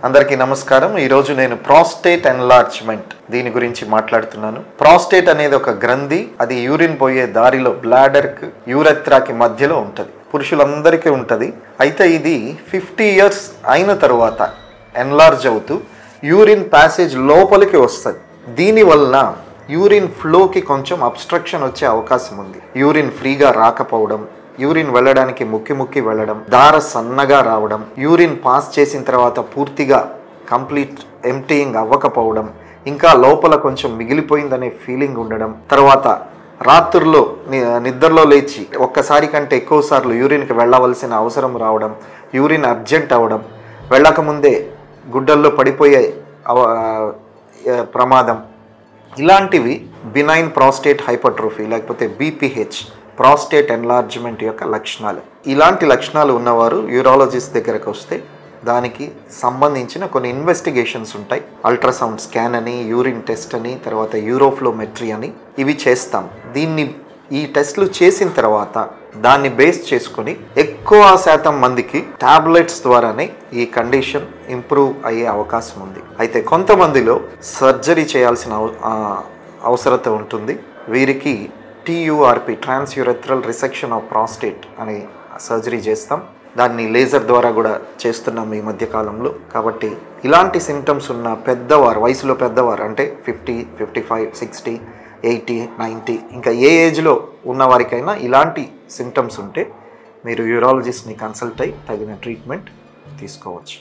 అందరికీ నమస్కారం. ఈరోజు నేను ప్రాస్టేట్ ఎన్లార్జ్మెంట్ దీని గురించి మాట్లాడుతున్నాను. ప్రాస్టేట్ అనేది ఒక గ్రంథి. అది యూరిన్ పోయే దారిలో బ్లాడర్కి యూరెత్రాకి మధ్యలో ఉంటుంది. పురుషులందరికీ ఉంటుంది. అయితే ఇది 50 years అయిన తర్వాత ఎన్లార్జ్ అవుతూ యూరిన్ ప్యాసేజ్ లోపలికి వస్తుంది. దీనివల్ల యూరిన్ ఫ్లోకి కొంచెం అబ్స్ట్రక్షన్ వచ్చే అవకాశం ఉంది. యూరిన్ ఫ్రీగా రాకపోవడం, యూరిన్ వెళ్ళడానికి ముక్కి వెళ్ళడం, దార సన్నగా రావడం, యూరిన్ పాస్ చేసిన తర్వాత పూర్తిగా కంప్లీట్ ఎంప్టీయింగ్ అవ్వకపోవడం, ఇంకా లోపల కొంచెం మిగిలిపోయిందనే ఫీలింగ్ ఉండడం, తర్వాత రాత్రుల్లో నిద్రలో లేచి ఒక్కసారి కంటే ఎక్కువ సార్లు యూరిన్కి వెళ్ళవలసిన అవసరం రావడం, యూరిన్ అర్జెంట్ అవ్వడం, వెళ్ళకముందే గుడ్డల్లో పడిపోయే ప్రమాదం, ఇలాంటివి బినైన్ ప్రాస్టేట్ హైపర్ట్రోఫీ లేకపోతే బీపీహెచ్ ప్రాస్టేట్ ఎన్లార్జ్మెంట్ యొక్క లక్షణాలు. ఇలాంటి లక్షణాలు ఉన్నవారు యూరాలజిస్ట్ దగ్గరకు వస్తే దానికి సంబంధించిన కొన్ని ఇన్వెస్టిగేషన్స్ ఉంటాయి. అల్ట్రాసౌండ్ స్కాన్ అని, యూరిన్ టెస్ట్ అని, తర్వాత యూరోఫ్లోమెట్రీ అని ఇవి చేస్తాం. ఈ టెస్ట్లు చేసిన తర్వాత దాన్ని బేస్ చేసుకుని ఎక్కువ శాతం మందికి టాబ్లెట్స్ ద్వారానే ఈ కండిషన్ ఇంప్రూవ్ అయ్యే అవకాశం ఉంది. అయితే కొంతమందిలో సర్జరీ చేయాల్సిన అవసరత ఉంటుంది. వీరికి TURP ట్రాన్స్యూరెథ్రల్ రిసెక్షన్ ఆఫ్ ప్రాస్టేట్ అనే సర్జరీ చేస్తాం. దాన్ని లేజర్ ద్వారా కూడా చేస్తున్నాం ఈ మధ్యకాలంలో. కాబట్టి ఇలాంటి సిమ్టమ్స్ ఉన్న పెద్దవారు, వయసులో పెద్దవారు అంటే 50, 55, 60, 80, 90 ఇంకా ఏ ఏజ్లో ఉన్నవారికైనా ఇలాంటి సిమ్టమ్స్ ఉంటే మీరు యూరాలజిస్ట్ని కన్సల్ట్ అయ్యి తగిన ట్రీట్మెంట్ తీసుకోవచ్చు.